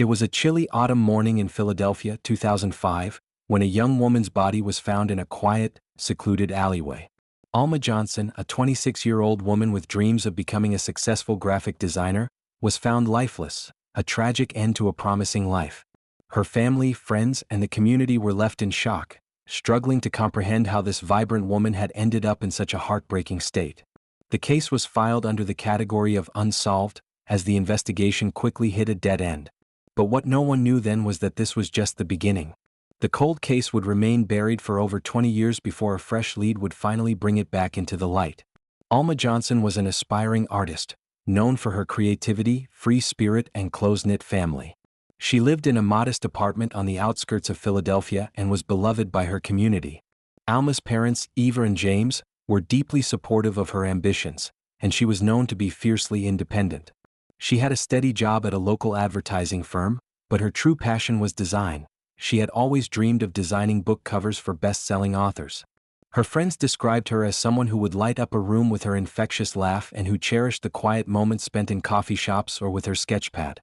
It was a chilly autumn morning in Philadelphia, 2005, when a young woman's body was found in a quiet, secluded alleyway. Alma Johnson, a 26-year-old woman with dreams of becoming a successful graphic designer, was found lifeless, a tragic end to a promising life. Her family, friends, and the community were left in shock, struggling to comprehend how this vibrant woman had ended up in such a heartbreaking state. The case was filed under the category of unsolved, as the investigation quickly hit a dead end. But what no one knew then was that this was just the beginning. The cold case would remain buried for over 20 years before a fresh lead would finally bring it back into the light. Alma Johnson was an aspiring artist, known for her creativity, free spirit, and close-knit family. She lived in a modest apartment on the outskirts of Philadelphia and was beloved by her community. Alma's parents, Eva and James, were deeply supportive of her ambitions, and she was known to be fiercely independent. She had a steady job at a local advertising firm, but her true passion was design. She had always dreamed of designing book covers for best-selling authors. Her friends described her as someone who would light up a room with her infectious laugh and who cherished the quiet moments spent in coffee shops or with her sketchpad.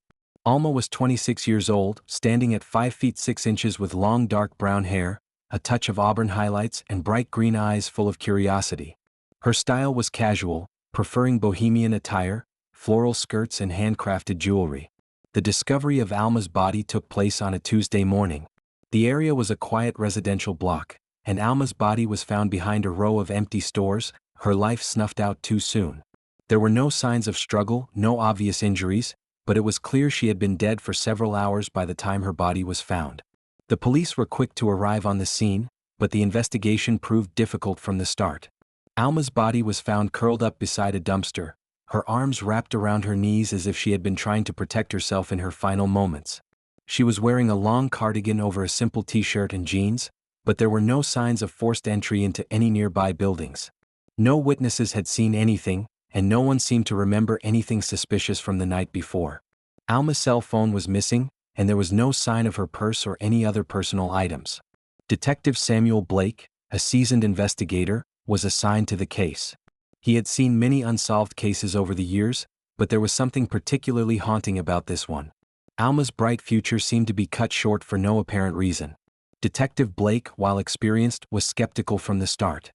Alma was 26 years old, standing at 5 feet 6 inches with long dark brown hair, a touch of auburn highlights, and bright green eyes full of curiosity. Her style was casual, preferring bohemian attire, floral skirts, and handcrafted jewelry. The discovery of Alma's body took place on a Tuesday morning. The area was a quiet residential block, and Alma's body was found behind a row of empty stores, her life snuffed out too soon. There were no signs of struggle, no obvious injuries, but it was clear she had been dead for several hours by the time her body was found. The police were quick to arrive on the scene, but the investigation proved difficult from the start. Alma's body was found curled up beside a dumpster, her arms wrapped around her knees as if she had been trying to protect herself in her final moments. She was wearing a long cardigan over a simple t-shirt and jeans, but there were no signs of forced entry into any nearby buildings. No witnesses had seen anything, and no one seemed to remember anything suspicious from the night before. Alma's cell phone was missing, and there was no sign of her purse or any other personal items. Detective Samuel Blake, a seasoned investigator, was assigned to the case. He had seen many unsolved cases over the years, but there was something particularly haunting about this one. Alma's bright future seemed to be cut short for no apparent reason. Detective Blake, while experienced, was skeptical from the start.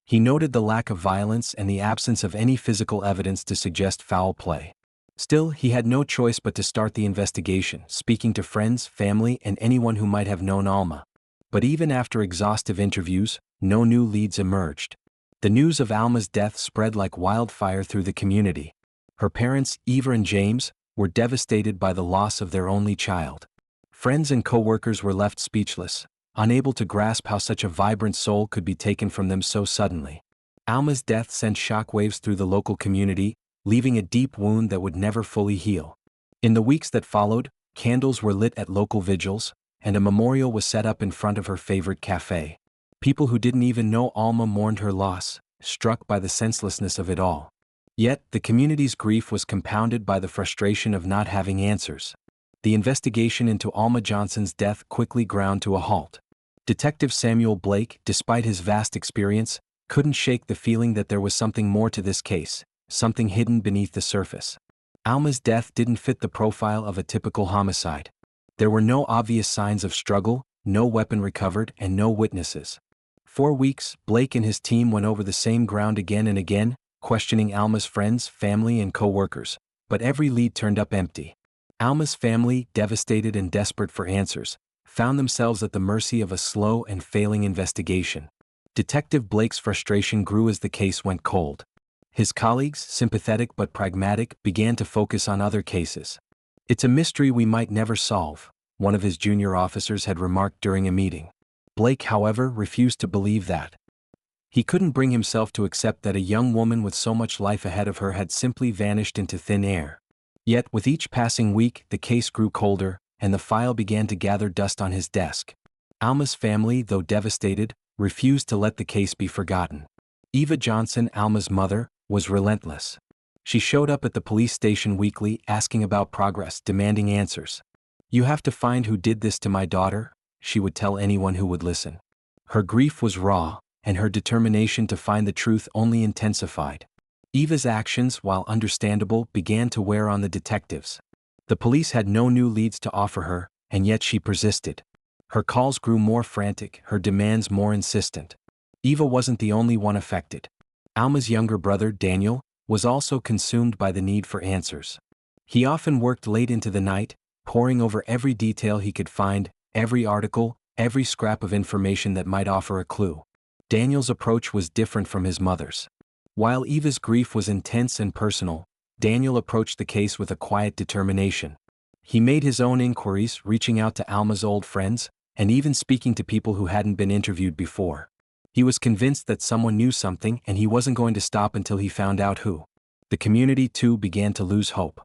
He noted the lack of violence and the absence of any physical evidence to suggest foul play. Still, he had no choice but to start the investigation, speaking to friends, family, and anyone who might have known Alma. But even after exhaustive interviews, no new leads emerged. The news of Alma's death spread like wildfire through the community. Her parents, Eva and James, were devastated by the loss of their only child. Friends and co-workers were left speechless, unable to grasp how such a vibrant soul could be taken from them so suddenly. Alma's death sent shockwaves through the local community, leaving a deep wound that would never fully heal. In the weeks that followed, candles were lit at local vigils, and a memorial was set up in front of her favorite cafe. People who didn't even know Alma mourned her loss, struck by the senselessness of it all. Yet, the community's grief was compounded by the frustration of not having answers. The investigation into Alma Johnson's death quickly ground to a halt. Detective Samuel Blake, despite his vast experience, couldn't shake the feeling that there was something more to this case, something hidden beneath the surface. Alma's death didn't fit the profile of a typical homicide. There were no obvious signs of struggle, no weapon recovered, and no witnesses. For weeks, Blake and his team went over the same ground again and again, questioning Alma's friends, family, and co-workers, but every lead turned up empty. Alma's family, devastated and desperate for answers, found themselves at the mercy of a slow and failing investigation. Detective Blake's frustration grew as the case went cold. His colleagues, sympathetic but pragmatic, began to focus on other cases. "It's a mystery we might never solve," one of his junior officers had remarked during a meeting. Blake, however, refused to believe that. He couldn't bring himself to accept that a young woman with so much life ahead of her had simply vanished into thin air. Yet, with each passing week, the case grew colder, and the file began to gather dust on his desk. Alma's family, though devastated, refused to let the case be forgotten. Eva Johnson, Alma's mother, was relentless. She showed up at the police station weekly, asking about progress, demanding answers. "You have to find who did this to my daughter," she would tell anyone who would listen. Her grief was raw, and her determination to find the truth only intensified. Eva's actions, while understandable, began to wear on the detectives. The police had no new leads to offer her, and yet she persisted. Her calls grew more frantic, her demands more insistent. Eva wasn't the only one affected. Alma's younger brother, Daniel, was also consumed by the need for answers. He often worked late into the night, poring over every detail he could find, every article, every scrap of information that might offer a clue. Daniel's approach was different from his mother's. While Eva's grief was intense and personal, Daniel approached the case with a quiet determination. He made his own inquiries, reaching out to Alma's old friends, and even speaking to people who hadn't been interviewed before. He was convinced that someone knew something, and he wasn't going to stop until he found out who. The community, too, began to lose hope.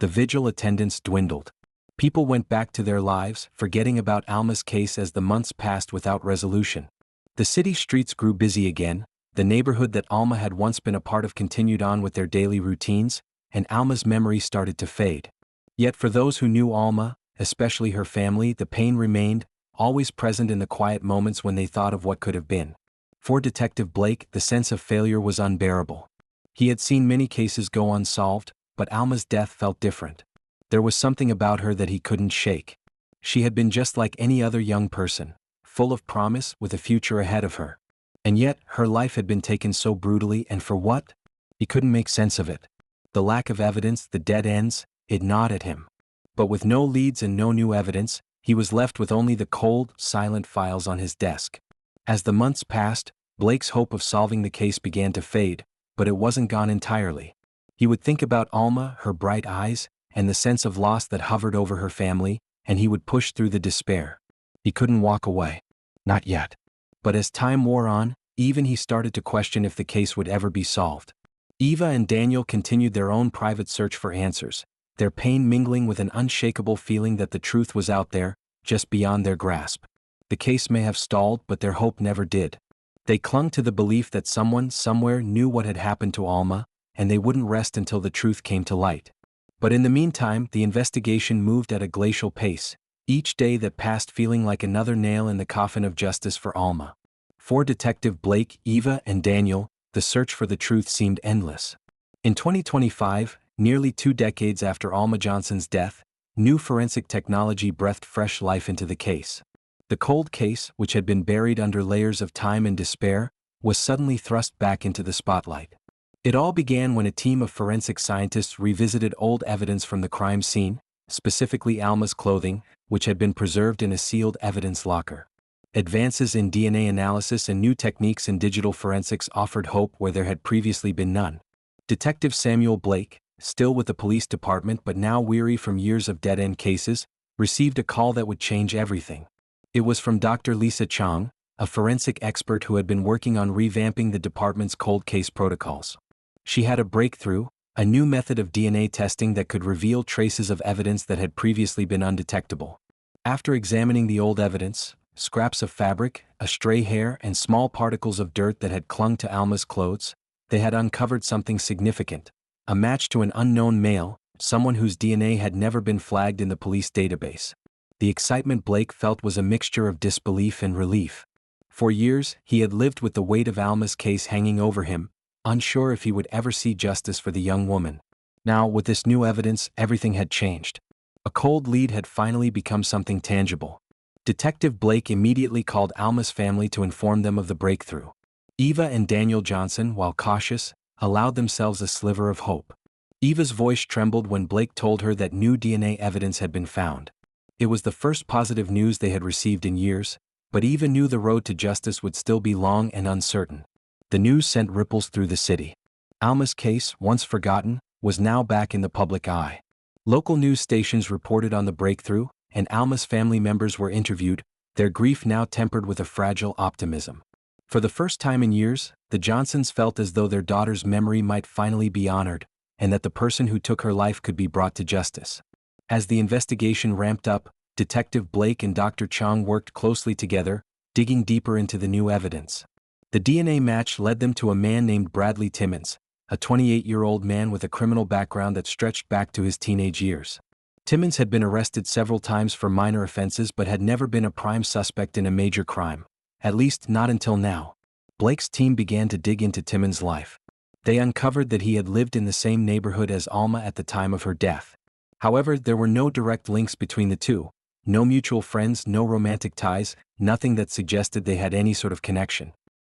The vigil attendance dwindled. People went back to their lives, forgetting about Alma's case as the months passed without resolution. The city streets grew busy again, the neighborhood that Alma had once been a part of continued on with their daily routines, and Alma's memory started to fade. Yet for those who knew Alma, especially her family, the pain remained, always present in the quiet moments when they thought of what could have been. For Detective Blake, the sense of failure was unbearable. He had seen many cases go unsolved, but Alma's death felt different. There was something about her that he couldn't shake. She had been just like any other young person, full of promise, with a future ahead of her. And yet, her life had been taken so brutally, and for what? He couldn't make sense of it. The lack of evidence, the dead ends, it gnawed at him. But with no leads and no new evidence, he was left with only the cold, silent files on his desk. As the months passed, Blake's hope of solving the case began to fade, but it wasn't gone entirely. He would think about Alma, her bright eyes, and the sense of loss that hovered over her family, and he would push through the despair. He couldn't walk away. Not yet. But as time wore on, even he started to question if the case would ever be solved. Eva and Daniel continued their own private search for answers, their pain mingling with an unshakable feeling that the truth was out there, just beyond their grasp. The case may have stalled, but their hope never did. They clung to the belief that someone, somewhere, knew what had happened to Alma, and they wouldn't rest until the truth came to light. But in the meantime, the investigation moved at a glacial pace, each day that passed feeling like another nail in the coffin of justice for Alma. For Detective Blake, Eva, and Daniel, the search for the truth seemed endless. In 2025, nearly 2 decades after Alma Johnson's death, new forensic technology breathed fresh life into the case. The cold case, which had been buried under layers of time and despair, was suddenly thrust back into the spotlight. It all began when a team of forensic scientists revisited old evidence from the crime scene, specifically Alma's clothing, which had been preserved in a sealed evidence locker. Advances in DNA analysis and new techniques in digital forensics offered hope where there had previously been none. Detective Samuel Blake, still with the police department but now weary from years of dead-end cases, received a call that would change everything. It was from Dr. Lisa Chong, a forensic expert who had been working on revamping the department's cold case protocols. She had a breakthrough, a new method of DNA testing that could reveal traces of evidence that had previously been undetectable. After examining the old evidence, scraps of fabric, a stray hair, and small particles of dirt that had clung to Alma's clothes, they had uncovered something significant, a match to an unknown male, someone whose DNA had never been flagged in the police database. The excitement Blake felt was a mixture of disbelief and relief. For years, he had lived with the weight of Alma's case hanging over him, unsure if he would ever see justice for the young woman. Now, with this new evidence, everything had changed. A cold lead had finally become something tangible. Detective Blake immediately called Alma's family to inform them of the breakthrough. Eva and Daniel Johnson, while cautious, allowed themselves a sliver of hope. Eva's voice trembled when Blake told her that new DNA evidence had been found. It was the first positive news they had received in years, but Eva knew the road to justice would still be long and uncertain. The news sent ripples through the city. Alma's case, once forgotten, was now back in the public eye. Local news stations reported on the breakthrough, and Alma's family members were interviewed, their grief now tempered with a fragile optimism. For the first time in years, the Johnsons felt as though their daughter's memory might finally be honored, and that the person who took her life could be brought to justice. As the investigation ramped up, Detective Blake and Dr. Chong worked closely together, digging deeper into the new evidence. The DNA match led them to a man named Bradley Timmons, a 28-year-old man with a criminal background that stretched back to his teenage years. Timmons had been arrested several times for minor offenses but had never been a prime suspect in a major crime, at least not until now. Blake's team began to dig into Timmons' life. They uncovered that he had lived in the same neighborhood as Alma at the time of her death. However, there were no direct links between the two. No mutual friends, no romantic ties, nothing that suggested they had any sort of connection.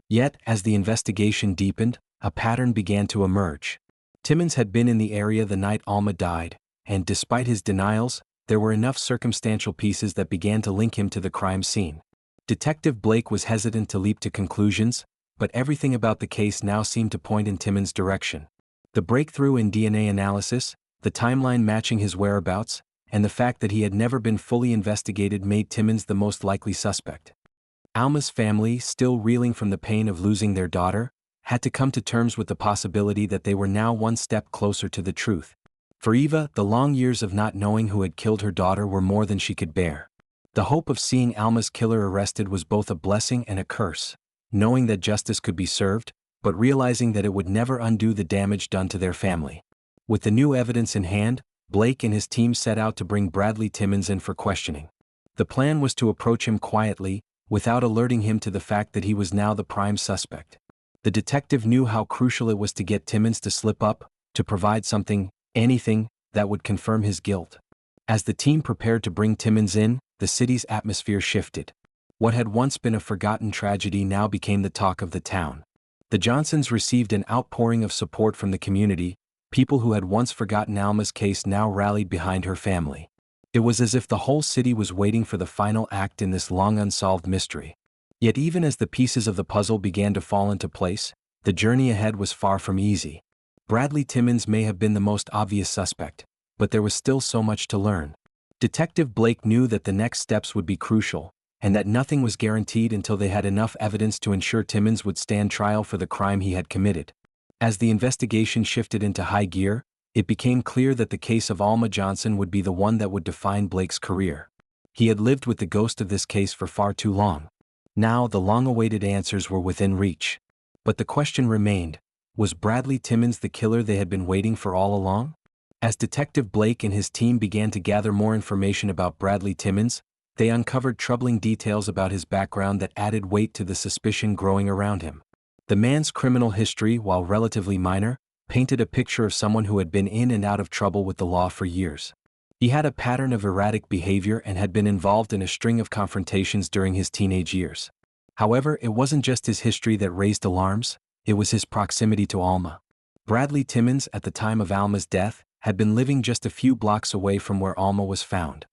Yet, as the investigation deepened, a pattern began to emerge. Timmons had been in the area the night Alma died, and despite his denials, there were enough circumstantial pieces that began to link him to the crime scene. Detective Blake was hesitant to leap to conclusions, but everything about the case now seemed to point in Timmons' direction. The breakthrough in DNA analysis, the timeline matching his whereabouts, and the fact that he had never been fully investigated made Timmons the most likely suspect. Alma's family, still reeling from the pain of losing their daughter, had to come to terms with the possibility that they were now one step closer to the truth. For Eva, the long years of not knowing who had killed her daughter were more than she could bear. The hope of seeing Alma's killer arrested was both a blessing and a curse, knowing that justice could be served, but realizing that it would never undo the damage done to their family. With the new evidence in hand, Blake and his team set out to bring Bradley Timmons in for questioning. The plan was to approach him quietly, without alerting him to the fact that he was now the prime suspect. The detective knew how crucial it was to get Timmons to slip up, to provide something, anything, that would confirm his guilt. As the team prepared to bring Timmons in, the city's atmosphere shifted. What had once been a forgotten tragedy now became the talk of the town. The Johnsons received an outpouring of support from the community. People who had once forgotten Alma's case now rallied behind her family. It was as if the whole city was waiting for the final act in this long unsolved mystery. Yet even as the pieces of the puzzle began to fall into place, the journey ahead was far from easy. Bradley Timmons may have been the most obvious suspect, but there was still so much to learn. Detective Blake knew that the next steps would be crucial, and that nothing was guaranteed until they had enough evidence to ensure Timmons would stand trial for the crime he had committed. As the investigation shifted into high gear, it became clear that the case of Alma Johnson would be the one that would define Blake's career. He had lived with the ghost of this case for far too long. Now the long-awaited answers were within reach. But the question remained, was Bradley Timmons the killer they had been waiting for all along? As Detective Blake and his team began to gather more information about Bradley Timmons, they uncovered troubling details about his background that added weight to the suspicion growing around him. The man's criminal history, while relatively minor, painted a picture of someone who had been in and out of trouble with the law for years. He had a pattern of erratic behavior and had been involved in a string of confrontations during his teenage years. However, it wasn't just his history that raised alarms, it was his proximity to Alma. Bradley Timmons, at the time of Alma's death, had been living just a few blocks away from where Alma was found.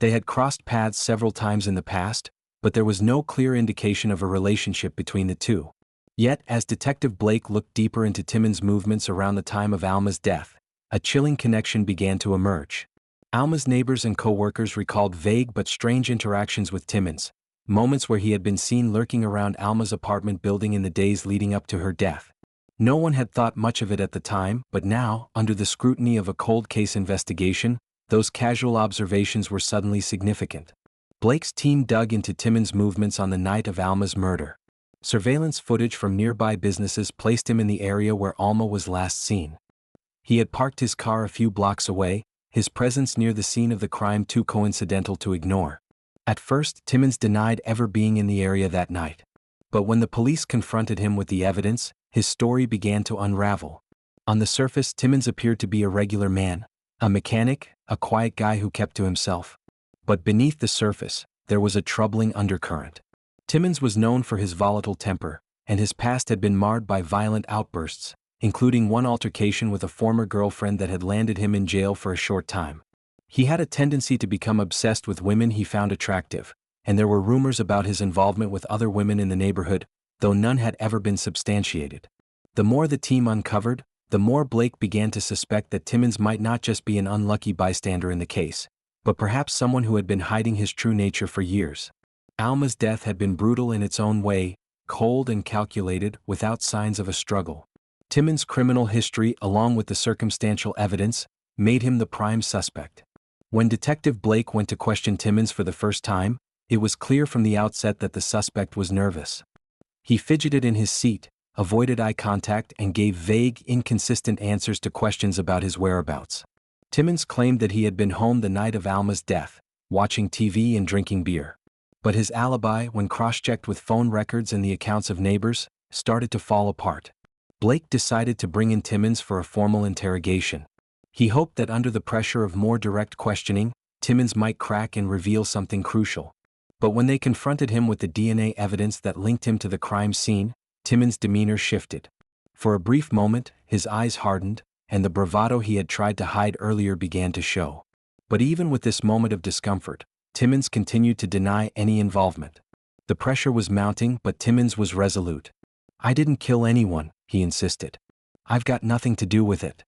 They had crossed paths several times in the past, but there was no clear indication of a relationship between the two. Yet, as Detective Blake looked deeper into Timmons' movements around the time of Alma's death, a chilling connection began to emerge. Alma's neighbors and co-workers recalled vague but strange interactions with Timmons, moments where he had been seen lurking around Alma's apartment building in the days leading up to her death. No one had thought much of it at the time, but now, under the scrutiny of a cold case investigation, those casual observations were suddenly significant. Blake's team dug into Timmons' movements on the night of Alma's murder. Surveillance footage from nearby businesses placed him in the area where Alma was last seen. He had parked his car a few blocks away, his presence near the scene of the crime too coincidental to ignore. At first, Timmons denied ever being in the area that night. But when the police confronted him with the evidence, his story began to unravel. On the surface, Timmons appeared to be a regular man, a mechanic, a quiet guy who kept to himself. But beneath the surface, there was a troubling undercurrent. Timmons was known for his volatile temper, and his past had been marred by violent outbursts, including one altercation with a former girlfriend that had landed him in jail for a short time. He had a tendency to become obsessed with women he found attractive, and there were rumors about his involvement with other women in the neighborhood, though none had ever been substantiated. The more the team uncovered, the more Blake began to suspect that Timmons might not just be an unlucky bystander in the case, but perhaps someone who had been hiding his true nature for years. Alma's death had been brutal in its own way, cold and calculated, without signs of a struggle. Timmons' criminal history, along with the circumstantial evidence, made him the prime suspect. When Detective Blake went to question Timmons for the first time, it was clear from the outset that the suspect was nervous. He fidgeted in his seat, avoided eye contact, and gave vague, inconsistent answers to questions about his whereabouts. Timmons claimed that he had been home the night of Alma's death, watching TV and drinking beer. But his alibi, when cross-checked with phone records and the accounts of neighbors, started to fall apart. Blake decided to bring in Timmons for a formal interrogation. He hoped that under the pressure of more direct questioning, Timmons might crack and reveal something crucial. But when they confronted him with the DNA evidence that linked him to the crime scene, Timmons' demeanor shifted. For a brief moment, his eyes hardened, and the bravado he had tried to hide earlier began to show. But even with this moment of discomfort, Timmons continued to deny any involvement. The pressure was mounting, but Timmons was resolute. "I didn't kill anyone," he insisted. "I've got nothing to do with it."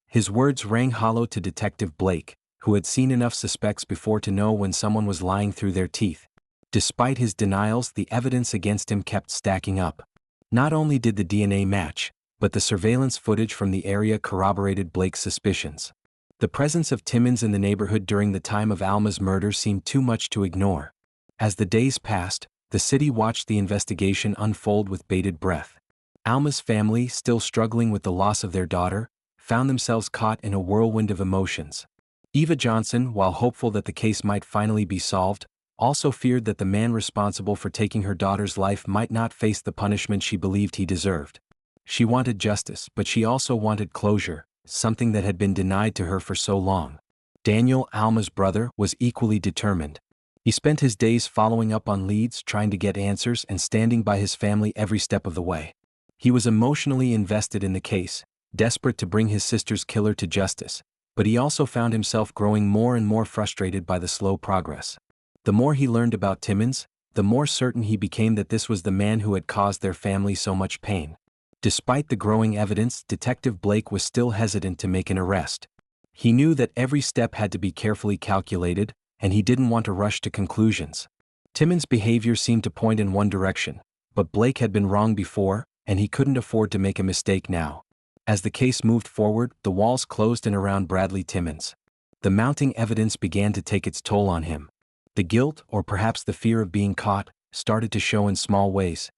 His words rang hollow to Detective Blake, who had seen enough suspects before to know when someone was lying through their teeth. Despite his denials, the evidence against him kept stacking up. Not only did the DNA match, but the surveillance footage from the area corroborated Blake's suspicions. The presence of Timmons in the neighborhood during the time of Alma's murder seemed too much to ignore. As the days passed, the city watched the investigation unfold with bated breath. Alma's family, still struggling with the loss of their daughter, found themselves caught in a whirlwind of emotions. Eva Johnson, while hopeful that the case might finally be solved, also feared that the man responsible for taking her daughter's life might not face the punishment she believed he deserved. She wanted justice, but she also wanted closure, something that had been denied to her for so long. Daniel, Alma's brother, was equally determined. He spent his days following up on leads, trying to get answers, and standing by his family every step of the way. He was emotionally invested in the case, desperate to bring his sister's killer to justice, but he also found himself growing more and more frustrated by the slow progress. The more he learned about Timmons, the more certain he became that this was the man who had caused their family so much pain. Despite the growing evidence, Detective Blake was still hesitant to make an arrest. He knew that every step had to be carefully calculated, and he didn't want to rush to conclusions. Timmons' behavior seemed to point in one direction, but Blake had been wrong before, and he couldn't afford to make a mistake now. As the case moved forward, the walls closed in around Bradley Timmons. The mounting evidence began to take its toll on him. The guilt, or perhaps the fear of being caught, started to show in small ways.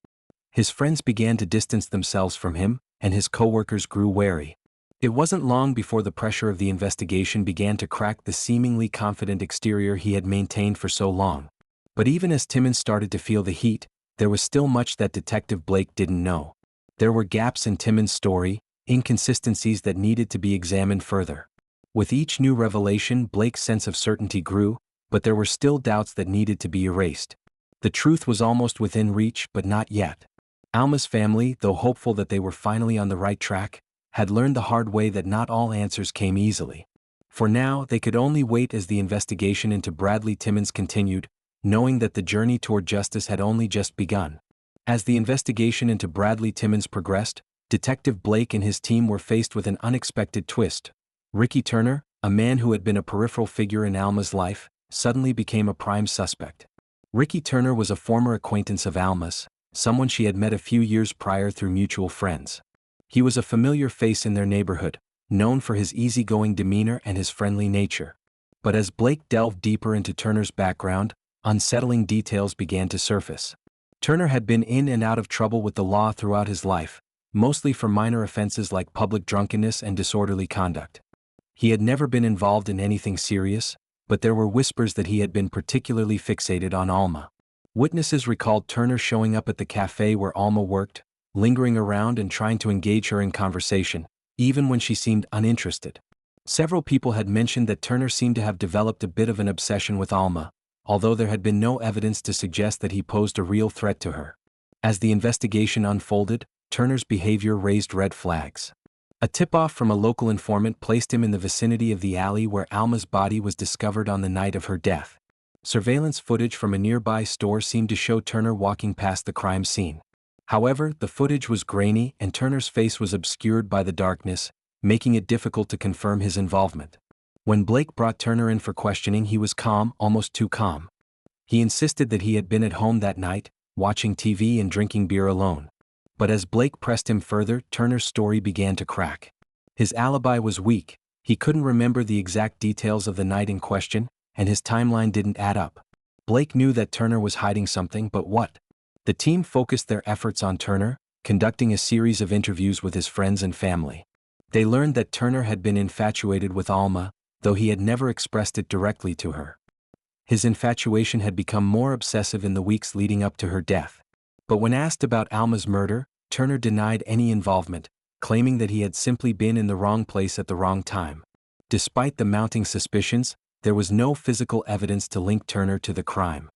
His friends began to distance themselves from him, and his coworkers grew wary. It wasn't long before the pressure of the investigation began to crack the seemingly confident exterior he had maintained for so long. But even as Timmons started to feel the heat, there was still much that Detective Blake didn't know. There were gaps in Timmons' story, inconsistencies that needed to be examined further. With each new revelation, Blake's sense of certainty grew, but there were still doubts that needed to be erased. The truth was almost within reach, but not yet. Alma's family, though hopeful that they were finally on the right track, had learned the hard way that not all answers came easily. For now, they could only wait as the investigation into Bradley Timmons continued, knowing that the journey toward justice had only just begun. As the investigation into Bradley Timmons progressed, Detective Blake and his team were faced with an unexpected twist. Ricky Turner, a man who had been a peripheral figure in Alma's life, suddenly became a prime suspect. Ricky Turner was a former acquaintance of Alma's, someone she had met a few years prior through mutual friends. He was a familiar face in their neighborhood, known for his easygoing demeanor and his friendly nature. But as Blake delved deeper into Turner's background, unsettling details began to surface. Turner had been in and out of trouble with the law throughout his life, mostly for minor offenses like public drunkenness and disorderly conduct. He had never been involved in anything serious, but there were whispers that he had been particularly fixated on Alma. Witnesses recalled Turner showing up at the cafe where Alma worked, lingering around and trying to engage her in conversation, even when she seemed uninterested. Several people had mentioned that Turner seemed to have developed a bit of an obsession with Alma, although there had been no evidence to suggest that he posed a real threat to her. As the investigation unfolded, Turner's behavior raised red flags. A tip-off from a local informant placed him in the vicinity of the alley where Alma's body was discovered on the night of her death. Surveillance footage from a nearby store seemed to show Turner walking past the crime scene. However, the footage was grainy and Turner's face was obscured by the darkness, making it difficult to confirm his involvement. When Blake brought Turner in for questioning, he was calm, almost too calm. He insisted that he had been at home that night, watching TV and drinking beer alone. But as Blake pressed him further, Turner's story began to crack. His alibi was weak, he couldn't remember the exact details of the night in question, and his timeline didn't add up. Blake knew that Turner was hiding something, but what? The team focused their efforts on Turner, conducting a series of interviews with his friends and family. They learned that Turner had been infatuated with Alma, though he had never expressed it directly to her. His infatuation had become more obsessive in the weeks leading up to her death. But when asked about Alma's murder, Turner denied any involvement, claiming that he had simply been in the wrong place at the wrong time. Despite the mounting suspicions, there was no physical evidence to link Turner to the crime.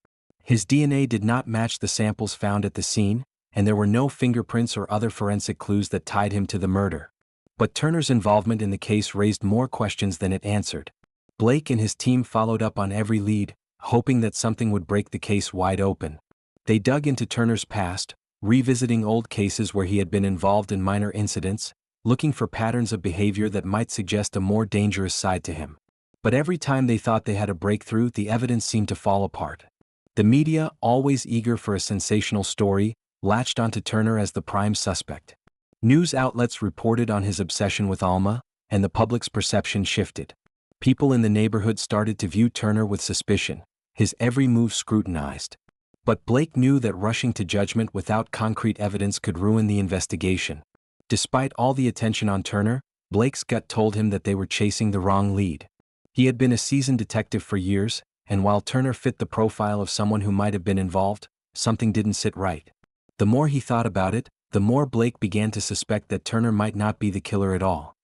His DNA did not match the samples found at the scene, and there were no fingerprints or other forensic clues that tied him to the murder. But Turner's involvement in the case raised more questions than it answered. Blake and his team followed up on every lead, hoping that something would break the case wide open. They dug into Turner's past, revisiting old cases where he had been involved in minor incidents, looking for patterns of behavior that might suggest a more dangerous side to him. But every time they thought they had a breakthrough, the evidence seemed to fall apart. The media, always eager for a sensational story, latched onto Turner as the prime suspect. News outlets reported on his obsession with Alma, and the public's perception shifted. People in the neighborhood started to view Turner with suspicion, his every move scrutinized. But Blake knew that rushing to judgment without concrete evidence could ruin the investigation. Despite all the attention on Turner, Blake's gut told him that they were chasing the wrong lead. He had been a seasoned detective for years, and while Turner fit the profile of someone who might have been involved, something didn't sit right. The more he thought about it, the more Blake began to suspect that Turner might not be the killer at all.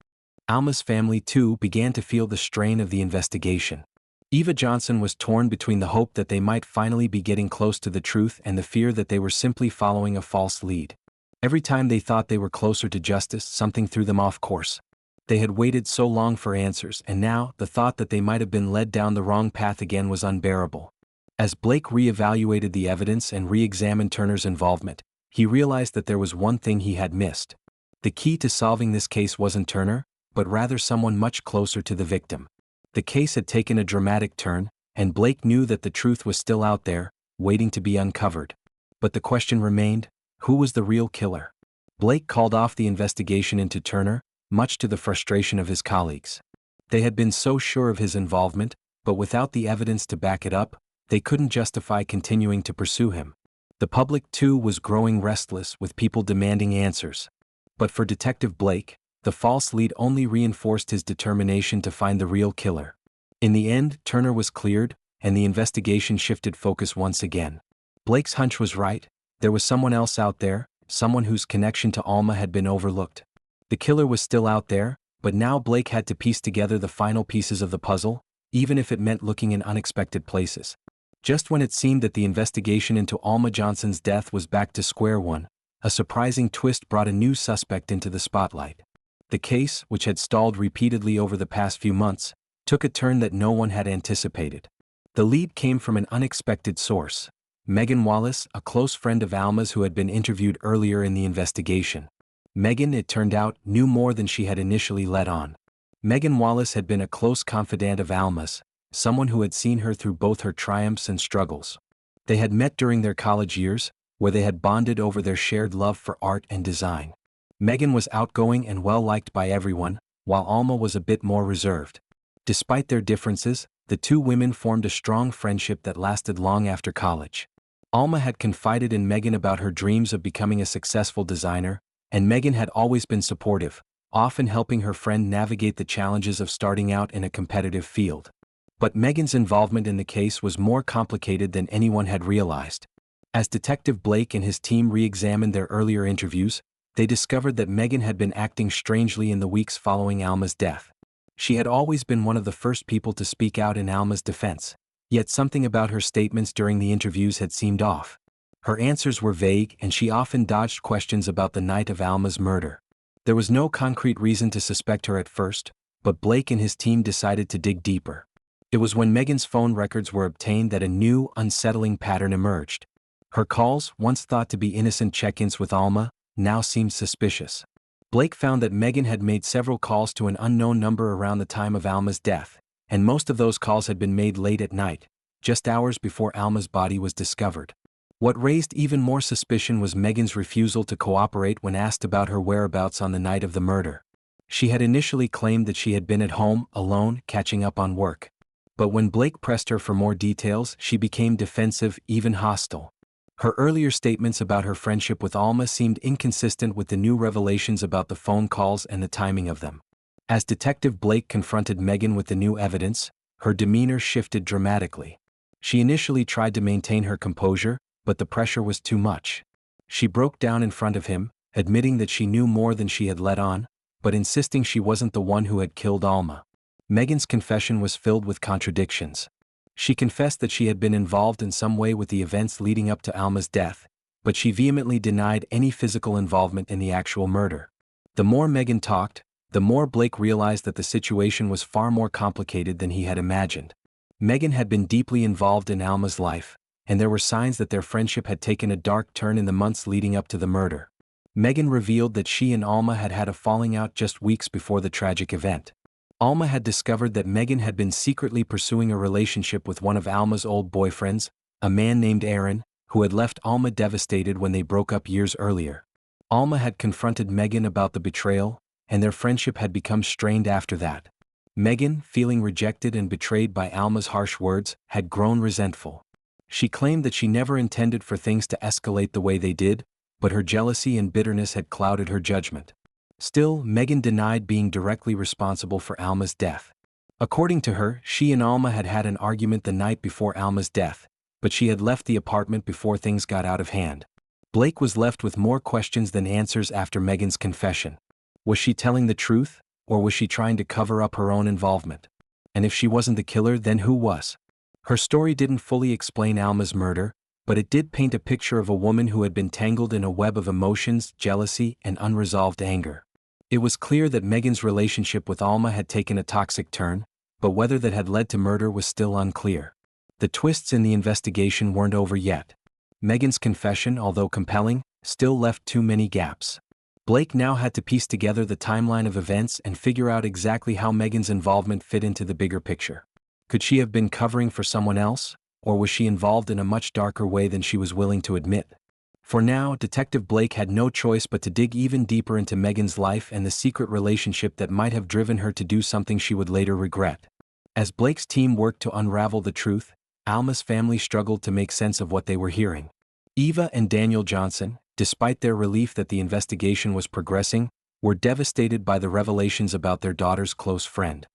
Alma's family, too, began to feel the strain of the investigation. Eva Johnson was torn between the hope that they might finally be getting close to the truth and the fear that they were simply following a false lead. Every time they thought they were closer to justice, something threw them off course. They had waited so long for answers, and now the thought that they might have been led down the wrong path again was unbearable. As Blake re-evaluated the evidence and re-examined Turner's involvement, he realized that there was one thing he had missed. The key to solving this case wasn't Turner, but rather someone much closer to the victim. The case had taken a dramatic turn, and Blake knew that the truth was still out there, waiting to be uncovered. But the question remained, who was the real killer? Blake called off the investigation into Turner, much to the frustration of his colleagues. They had been so sure of his involvement, but without the evidence to back it up, they couldn't justify continuing to pursue him. The public, too, was growing restless, with people demanding answers. But for Detective Blake, the false lead only reinforced his determination to find the real killer. In the end, Turner was cleared, and the investigation shifted focus once again. Blake's hunch was right. There was someone else out there, someone whose connection to Alma had been overlooked. The killer was still out there, but now Blake had to piece together the final pieces of the puzzle, even if it meant looking in unexpected places. Just when it seemed that the investigation into Alma Johnson's death was back to square one, a surprising twist brought a new suspect into the spotlight. The case, which had stalled repeatedly over the past few months, took a turn that no one had anticipated. The lead came from an unexpected source: Megan Wallace, a close friend of Alma's who had been interviewed earlier in the investigation. Megan, it turned out, knew more than she had initially let on. Megan Wallace had been a close confidant of Alma's, someone who had seen her through both her triumphs and struggles. They had met during their college years, where they had bonded over their shared love for art and design. Megan was outgoing and well-liked by everyone, while Alma was a bit more reserved. Despite their differences, the two women formed a strong friendship that lasted long after college. Alma had confided in Megan about her dreams of becoming a successful designer, and Megan had always been supportive, often helping her friend navigate the challenges of starting out in a competitive field. But Megan's involvement in the case was more complicated than anyone had realized. As Detective Blake and his team re-examined their earlier interviews, they discovered that Megan had been acting strangely in the weeks following Alma's death. She had always been one of the first people to speak out in Alma's defense, yet something about her statements during the interviews had seemed off. Her answers were vague, and she often dodged questions about the night of Alma's murder. There was no concrete reason to suspect her at first, but Blake and his team decided to dig deeper. It was when Megan's phone records were obtained that a new, unsettling pattern emerged. Her calls, once thought to be innocent check-ins with Alma, now seemed suspicious. Blake found that Megan had made several calls to an unknown number around the time of Alma's death, and most of those calls had been made late at night, just hours before Alma's body was discovered. What raised even more suspicion was Megan's refusal to cooperate when asked about her whereabouts on the night of the murder. She had initially claimed that she had been at home, alone, catching up on work. But when Blake pressed her for more details, she became defensive, even hostile. Her earlier statements about her friendship with Alma seemed inconsistent with the new revelations about the phone calls and the timing of them. As Detective Blake confronted Megan with the new evidence, her demeanor shifted dramatically. She initially tried to maintain her composure, but the pressure was too much. She broke down in front of him, admitting that she knew more than she had let on, but insisting she wasn't the one who had killed Alma. Megan's confession was filled with contradictions. She confessed that she had been involved in some way with the events leading up to Alma's death, but she vehemently denied any physical involvement in the actual murder. The more Megan talked, the more Blake realized that the situation was far more complicated than he had imagined. Megan had been deeply involved in Alma's life, and there were signs that their friendship had taken a dark turn in the months leading up to the murder. Megan revealed that she and Alma had had a falling out just weeks before the tragic event. Alma had discovered that Megan had been secretly pursuing a relationship with one of Alma's old boyfriends, a man named Aaron, who had left Alma devastated when they broke up years earlier. Alma had confronted Megan about the betrayal, and their friendship had become strained after that. Megan, feeling rejected and betrayed by Alma's harsh words, had grown resentful. She claimed that she never intended for things to escalate the way they did, but her jealousy and bitterness had clouded her judgment. Still, Megan denied being directly responsible for Alma's death. According to her, she and Alma had had an argument the night before Alma's death, but she had left the apartment before things got out of hand. Blake was left with more questions than answers after Megan's confession. Was she telling the truth, or was she trying to cover up her own involvement? And if she wasn't the killer, then who was? Her story didn't fully explain Alma's murder, but it did paint a picture of a woman who had been tangled in a web of emotions, jealousy, and unresolved anger. It was clear that Megan's relationship with Alma had taken a toxic turn, but whether that had led to murder was still unclear. The twists in the investigation weren't over yet. Megan's confession, although compelling, still left too many gaps. Blake now had to piece together the timeline of events and figure out exactly how Megan's involvement fit into the bigger picture. Could she have been covering for someone else, or was she involved in a much darker way than she was willing to admit? For now, Detective Blake had no choice but to dig even deeper into Megan's life and the secret relationship that might have driven her to do something she would later regret. As Blake's team worked to unravel the truth, Alma's family struggled to make sense of what they were hearing. Eva and Daniel Johnson, despite their relief that the investigation was progressing, were devastated by the revelations about their daughter's close friend.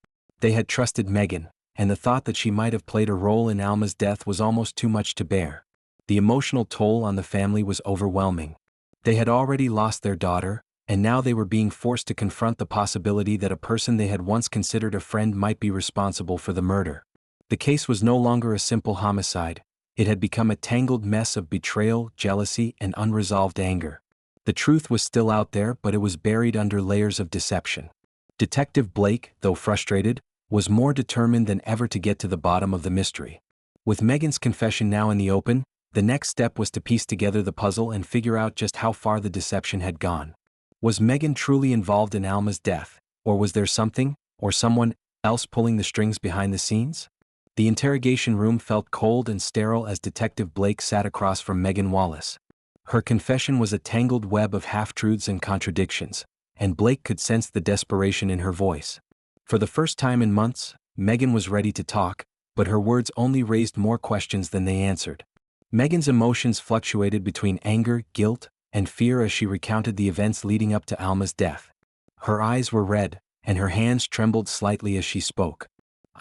They had trusted Megan, and the thought that she might have played a role in Alma's death was almost too much to bear. The emotional toll on the family was overwhelming. They had already lost their daughter, and now they were being forced to confront the possibility that a person they had once considered a friend might be responsible for the murder. The case was no longer a simple homicide. It had become a tangled mess of betrayal, jealousy, and unresolved anger. The truth was still out there, but it was buried under layers of deception. Detective Blake, though frustrated, was more determined than ever to get to the bottom of the mystery. With Megan's confession now in the open, the next step was to piece together the puzzle and figure out just how far the deception had gone. Was Megan truly involved in Alma's death, or was there something, or someone else pulling the strings behind the scenes? The interrogation room felt cold and sterile as Detective Blake sat across from Megan Wallace. Her confession was a tangled web of half-truths and contradictions, and Blake could sense the desperation in her voice. For the first time in months, Megan was ready to talk, but her words only raised more questions than they answered. Megan's emotions fluctuated between anger, guilt, and fear as she recounted the events leading up to Alma's death. Her eyes were red, and her hands trembled slightly as she spoke.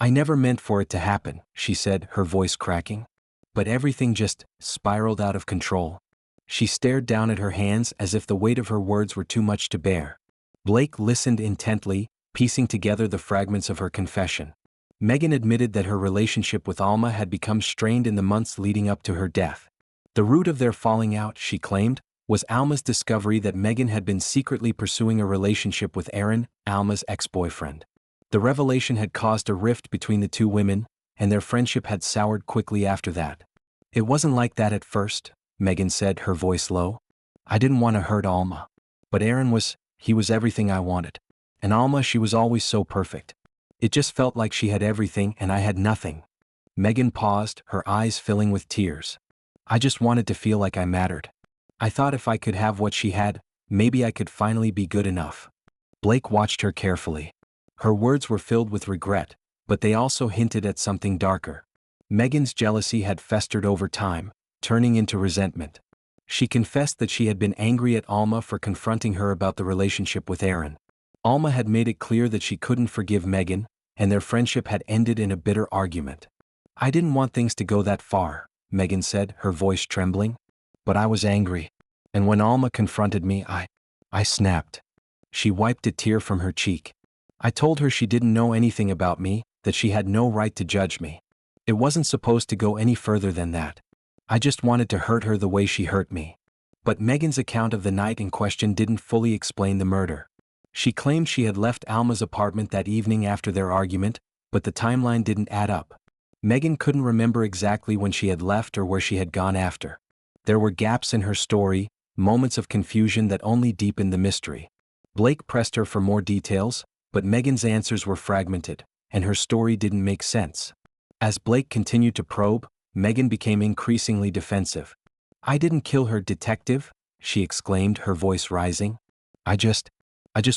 "I never meant for it to happen," she said, her voice cracking. "But everything just spiraled out of control." She stared down at her hands as if the weight of her words were too much to bear. Blake listened intently, piecing together the fragments of her confession. Megan admitted that her relationship with Alma had become strained in the months leading up to her death. The root of their falling out, she claimed, was Alma's discovery that Megan had been secretly pursuing a relationship with Aaron, Alma's ex-boyfriend. The revelation had caused a rift between the two women, and their friendship had soured quickly after that. "It wasn't like that at first," Megan said, her voice low. "I didn't want to hurt Alma. But Aaron he was everything I wanted. And Alma, she was always so perfect. It just felt like she had everything and I had nothing." Megan paused, her eyes filling with tears. "I just wanted to feel like I mattered. I thought if I could have what she had, maybe I could finally be good enough." Blake watched her carefully. Her words were filled with regret, but they also hinted at something darker. Megan's jealousy had festered over time, turning into resentment. She confessed that she had been angry at Alma for confronting her about the relationship with Aaron. Alma had made it clear that she couldn't forgive Megan, and their friendship had ended in a bitter argument. "I didn't want things to go that far," Megan said, her voice trembling. "But I was angry. And when Alma confronted me, I snapped." She wiped a tear from her cheek. I told her she didn't know anything about me, that she had no right to judge me. It wasn't supposed to go any further than that. I just wanted to hurt her the way she hurt me. But Megan's account of the night in question didn't fully explain the murder. She claimed she had left Alma's apartment that evening after their argument, but the timeline didn't add up. Megan couldn't remember exactly when she had left or where she had gone after. There were gaps in her story, moments of confusion that only deepened the mystery. Blake pressed her for more details, but Megan's answers were fragmented, and her story didn't make sense. As Blake continued to probe, Megan became increasingly defensive. "I didn't kill her, detective," she exclaimed, her voice rising. I just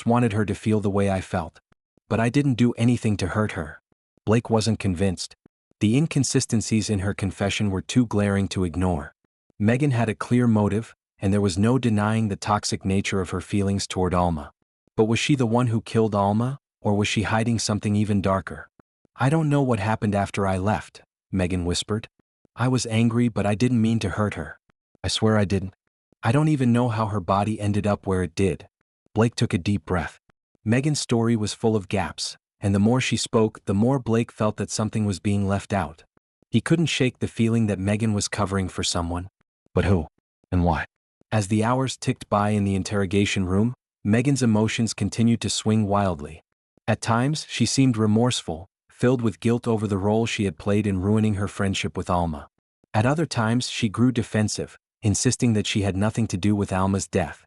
wanted her to feel the way I felt. But I didn't do anything to hurt her." Blake wasn't convinced. The inconsistencies in her confession were too glaring to ignore. Megan had a clear motive, and there was no denying the toxic nature of her feelings toward Alma. But was she the one who killed Alma, or was she hiding something even darker? "I don't know what happened after I left," Megan whispered. "I was angry, but I didn't mean to hurt her. I swear I didn't. I don't even know how her body ended up where it did." Blake took a deep breath. Megan's story was full of gaps, and the more she spoke, the more Blake felt that something was being left out. He couldn't shake the feeling that Megan was covering for someone. But who? And why? As the hours ticked by in the interrogation room, Megan's emotions continued to swing wildly. At times, she seemed remorseful, filled with guilt over the role she had played in ruining her friendship with Alma. At other times, she grew defensive, insisting that she had nothing to do with Alma's death.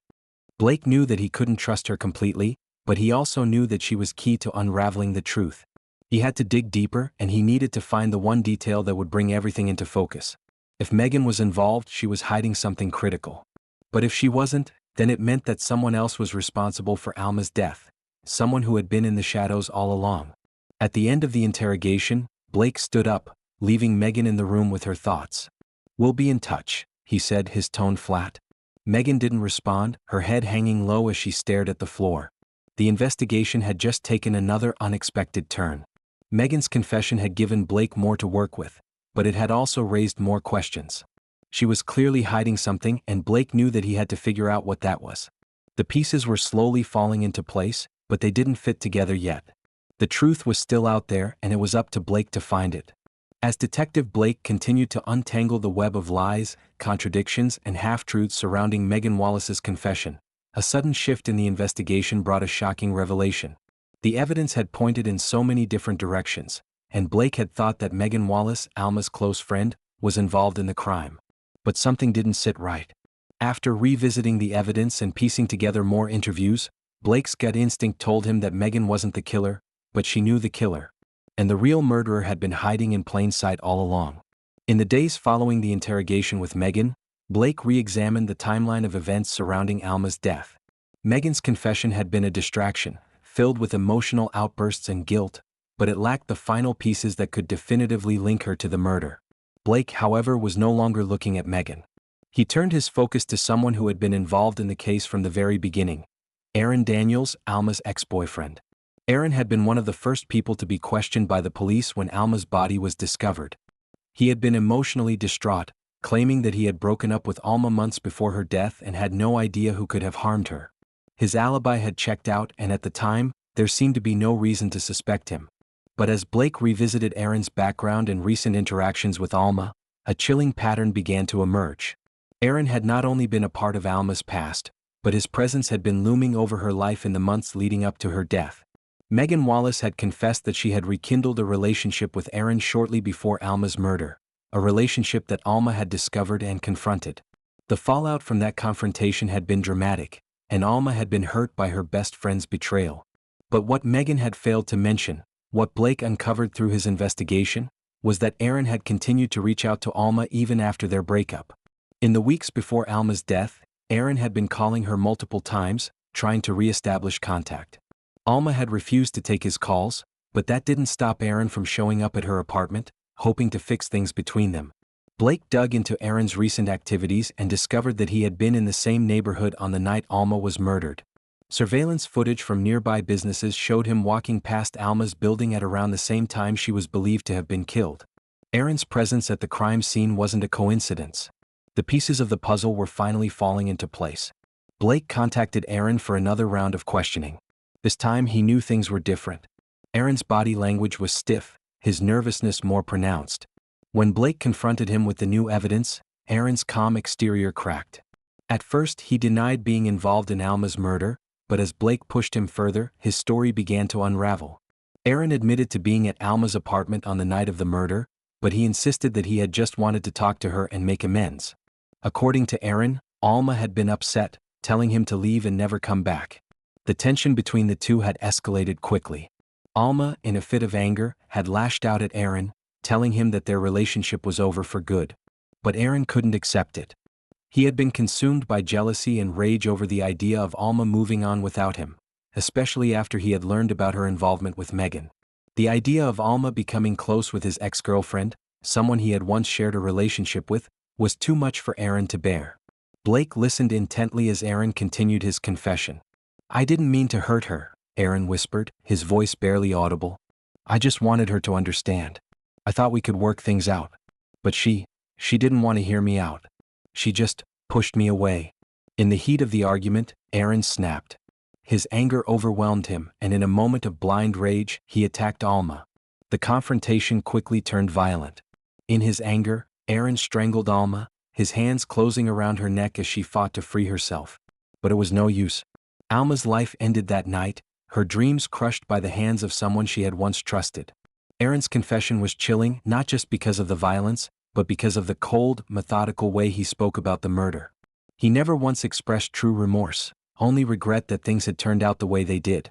Blake knew that he couldn't trust her completely, but he also knew that she was key to unraveling the truth. He had to dig deeper, and he needed to find the one detail that would bring everything into focus. If Megan was involved, she was hiding something critical. But if she wasn't, then it meant that someone else was responsible for Alma's death, someone who had been in the shadows all along. At the end of the interrogation, Blake stood up, leaving Megan in the room with her thoughts. "We'll be in touch," he said, his tone flat. Megan didn't respond, her head hanging low as she stared at the floor. The investigation had just taken another unexpected turn. Megan's confession had given Blake more to work with, but it had also raised more questions. She was clearly hiding something, and Blake knew that he had to figure out what that was. The pieces were slowly falling into place, but they didn't fit together yet. The truth was still out there, and it was up to Blake to find it. As Detective Blake continued to untangle the web of lies, contradictions, and half-truths surrounding Megan Wallace's confession, a sudden shift in the investigation brought a shocking revelation. The evidence had pointed in so many different directions, and Blake had thought that Megan Wallace, Alma's close friend, was involved in the crime. But something didn't sit right. After revisiting the evidence and piecing together more interviews, Blake's gut instinct told him that Megan wasn't the killer, but she knew the killer. And the real murderer had been hiding in plain sight all along. In the days following the interrogation with Megan, Blake re-examined the timeline of events surrounding Alma's death. Megan's confession had been a distraction, filled with emotional outbursts and guilt, but it lacked the final pieces that could definitively link her to the murder. Blake, however, was no longer looking at Megan. He turned his focus to someone who had been involved in the case from the very beginning: Aaron Daniels, Alma's ex-boyfriend. Aaron had been one of the first people to be questioned by the police when Alma's body was discovered. He had been emotionally distraught, claiming that he had broken up with Alma months before her death and had no idea who could have harmed her. His alibi had checked out, and at the time, there seemed to be no reason to suspect him. But as Blake revisited Aaron's background and recent interactions with Alma, a chilling pattern began to emerge. Aaron had not only been a part of Alma's past, but his presence had been looming over her life in the months leading up to her death. Megan Wallace had confessed that she had rekindled a relationship with Aaron shortly before Alma's murder, a relationship that Alma had discovered and confronted. The fallout from that confrontation had been dramatic, and Alma had been hurt by her best friend's betrayal. But what Megan had failed to mention, what Blake uncovered through his investigation, was that Aaron had continued to reach out to Alma even after their breakup. In the weeks before Alma's death, Aaron had been calling her multiple times, trying to re-establish contact. Alma had refused to take his calls, but that didn't stop Aaron from showing up at her apartment, hoping to fix things between them. Blake dug into Aaron's recent activities and discovered that he had been in the same neighborhood on the night Alma was murdered. Surveillance footage from nearby businesses showed him walking past Alma's building at around the same time she was believed to have been killed. Aaron's presence at the crime scene wasn't a coincidence. The pieces of the puzzle were finally falling into place. Blake contacted Aaron for another round of questioning. This time he knew things were different. Aaron's body language was stiff, his nervousness more pronounced. When Blake confronted him with the new evidence, Aaron's calm exterior cracked. At first he denied being involved in Alma's murder, but as Blake pushed him further, his story began to unravel. Aaron admitted to being at Alma's apartment on the night of the murder, but he insisted that he had just wanted to talk to her and make amends. According to Aaron, Alma had been upset, telling him to leave and never come back. The tension between the two had escalated quickly. Alma, in a fit of anger, had lashed out at Aaron, telling him that their relationship was over for good. But Aaron couldn't accept it. He had been consumed by jealousy and rage over the idea of Alma moving on without him, especially after he had learned about her involvement with Megan. The idea of Alma becoming close with his ex-girlfriend, someone he had once shared a relationship with, was too much for Aaron to bear. Blake listened intently as Aaron continued his confession. "I didn't mean to hurt her," Aaron whispered, his voice barely audible. "I just wanted her to understand. I thought we could work things out. But she didn't want to hear me out. She just pushed me away." In the heat of the argument, Aaron snapped. His anger overwhelmed him, and in a moment of blind rage, he attacked Alma. The confrontation quickly turned violent. In his anger, Aaron strangled Alma, his hands closing around her neck as she fought to free herself. But it was no use. Alma's life ended that night, her dreams crushed by the hands of someone she had once trusted. Aaron's confession was chilling not just because of the violence, but because of the cold, methodical way he spoke about the murder. He never once expressed true remorse, only regret that things had turned out the way they did.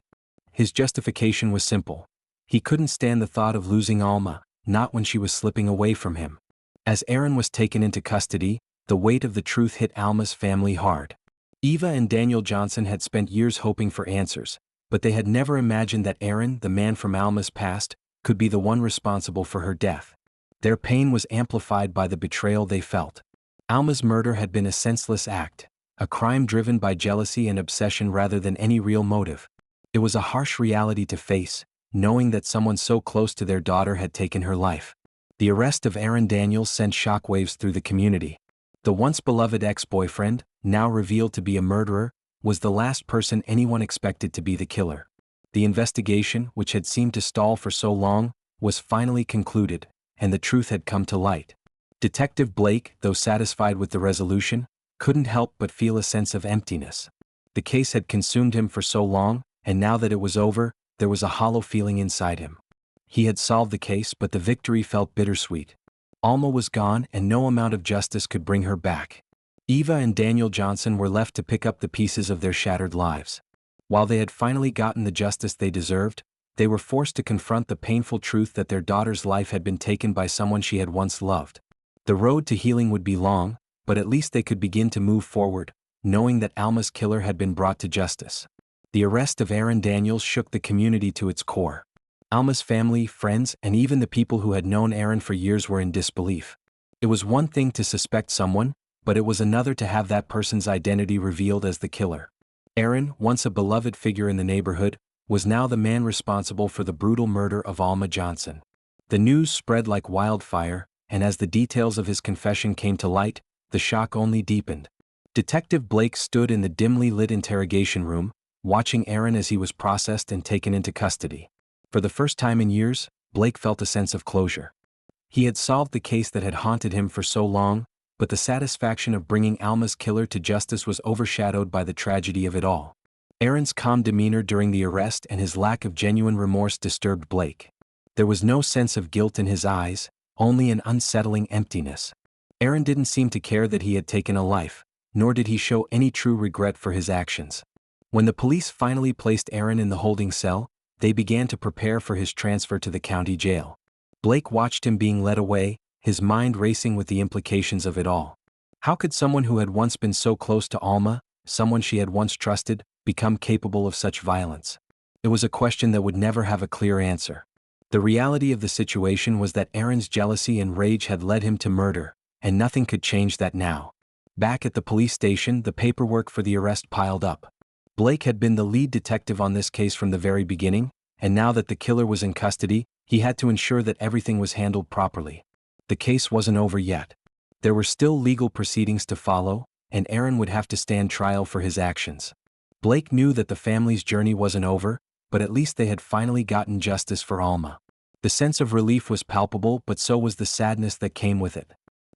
His justification was simple. He couldn't stand the thought of losing Alma, not when she was slipping away from him. As Aaron was taken into custody, the weight of the truth hit Alma's family hard. Eva and Daniel Johnson had spent years hoping for answers, but they had never imagined that Aaron, the man from Alma's past, could be the one responsible for her death. Their pain was amplified by the betrayal they felt. Alma's murder had been a senseless act, a crime driven by jealousy and obsession rather than any real motive. It was a harsh reality to face, knowing that someone so close to their daughter had taken her life. The arrest of Aaron Daniels sent shockwaves through the community. The once beloved ex-boyfriend, now revealed to be a murderer, was the last person anyone expected to be the killer. The investigation, which had seemed to stall for so long, was finally concluded, and the truth had come to light. Detective Blake, though satisfied with the resolution, couldn't help but feel a sense of emptiness. The case had consumed him for so long, and now that it was over, there was a hollow feeling inside him. He had solved the case, but the victory felt bittersweet. Alma was gone, and no amount of justice could bring her back. Eva and Daniel Johnson were left to pick up the pieces of their shattered lives. While they had finally gotten the justice they deserved, they were forced to confront the painful truth that their daughter's life had been taken by someone she had once loved. The road to healing would be long, but at least they could begin to move forward, knowing that Alma's killer had been brought to justice. The arrest of Aaron Daniels shook the community to its core. Alma's family, friends, and even the people who had known Aaron for years were in disbelief. It was one thing to suspect someone, but it was another to have that person's identity revealed as the killer. Aaron, once a beloved figure in the neighborhood, was now the man responsible for the brutal murder of Alma Johnson. The news spread like wildfire, and as the details of his confession came to light, the shock only deepened. Detective Blake stood in the dimly lit interrogation room, watching Aaron as he was processed and taken into custody. For the first time in years, Blake felt a sense of closure. He had solved the case that had haunted him for so long, but the satisfaction of bringing Alma's killer to justice was overshadowed by the tragedy of it all. Aaron's calm demeanor during the arrest and his lack of genuine remorse disturbed Blake. There was no sense of guilt in his eyes, only an unsettling emptiness. Aaron didn't seem to care that he had taken a life, nor did he show any true regret for his actions. When the police finally placed Aaron in the holding cell, they began to prepare for his transfer to the county jail. Blake watched him being led away, his mind racing with the implications of it all. How could someone who had once been so close to Alma, someone she had once trusted, become capable of such violence? It was a question that would never have a clear answer. The reality of the situation was that Aaron's jealousy and rage had led him to murder, and nothing could change that now. Back at the police station, the paperwork for the arrest piled up. Blake had been the lead detective on this case from the very beginning, and now that the killer was in custody, he had to ensure that everything was handled properly. The case wasn't over yet. There were still legal proceedings to follow, and Aaron would have to stand trial for his actions. Blake knew that the family's journey wasn't over, but at least they had finally gotten justice for Alma. The sense of relief was palpable, but so was the sadness that came with it.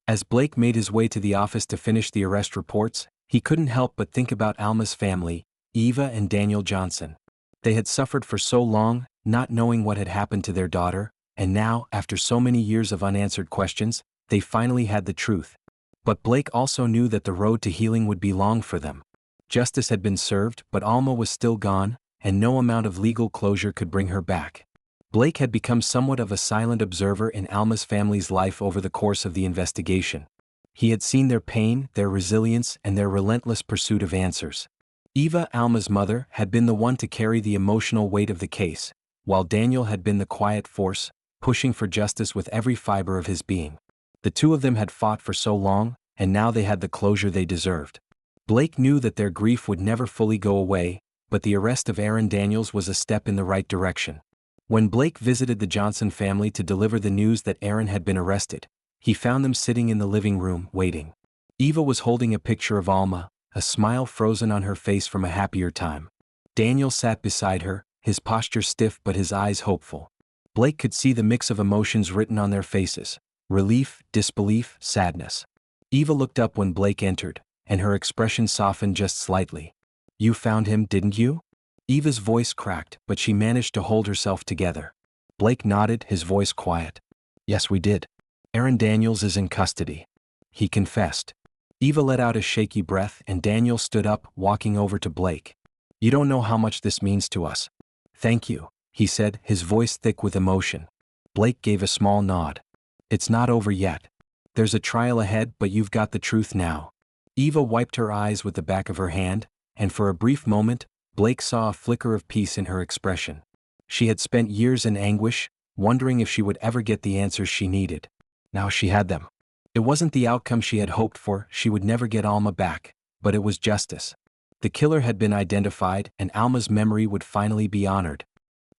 As Blake made his way to the office to finish the arrest reports, he couldn't help but think about Alma's family, Eva and Daniel Johnson. They had suffered for so long, not knowing what had happened to their daughter, and now, after so many years of unanswered questions, they finally had the truth. But Blake also knew that the road to healing would be long for them. Justice had been served, but Alma was still gone, and no amount of legal closure could bring her back. Blake had become somewhat of a silent observer in Alma's family's life over the course of the investigation. He had seen their pain, their resilience, and their relentless pursuit of answers. Eva, Alma's mother, had been the one to carry the emotional weight of the case, while Daniel had been the quiet force, pushing for justice with every fiber of his being. The two of them had fought for so long, and now they had the closure they deserved. Blake knew that their grief would never fully go away, but the arrest of Aaron Daniels was a step in the right direction. When Blake visited the Johnson family to deliver the news that Aaron had been arrested, he found them sitting in the living room, waiting. Eva was holding a picture of Alma, a smile frozen on her face from a happier time. Daniel sat beside her, his posture stiff but his eyes hopeful. Blake could see the mix of emotions written on their faces: relief, disbelief, sadness. Eva looked up when Blake entered, and her expression softened just slightly. "You found him, didn't you?" Eva's voice cracked, but she managed to hold herself together. Blake nodded, his voice quiet. "Yes, we did. Aaron Daniels is in custody," he confessed. Eva let out a shaky breath, and Daniel stood up, walking over to Blake. "You don't know how much this means to us." "Thank you," he said, his voice thick with emotion. Blake gave a small nod. "It's not over yet. There's a trial ahead, but you've got the truth now." Eva wiped her eyes with the back of her hand, and for a brief moment, Blake saw a flicker of peace in her expression. She had spent years in anguish, wondering if she would ever get the answers she needed. Now she had them. It wasn't the outcome she had hoped for, she would never get Alma back, but it was justice. The killer had been identified, and Alma's memory would finally be honored.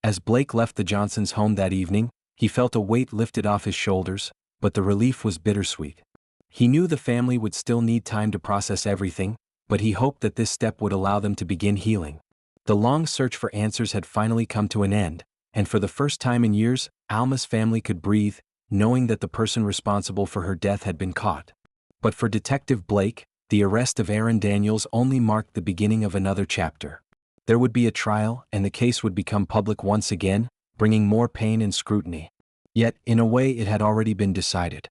As Blake left the Johnsons' home that evening, he felt a weight lifted off his shoulders, but the relief was bittersweet. He knew the family would still need time to process everything, but he hoped that this step would allow them to begin healing. The long search for answers had finally come to an end, and for the first time in years, Alma's family could breathe, knowing that the person responsible for her death had been caught. But for Detective Blake, the arrest of Aaron Daniels only marked the beginning of another chapter. There would be a trial, and the case would become public once again, bringing more pain and scrutiny. Yet, in a way, it had already been decided.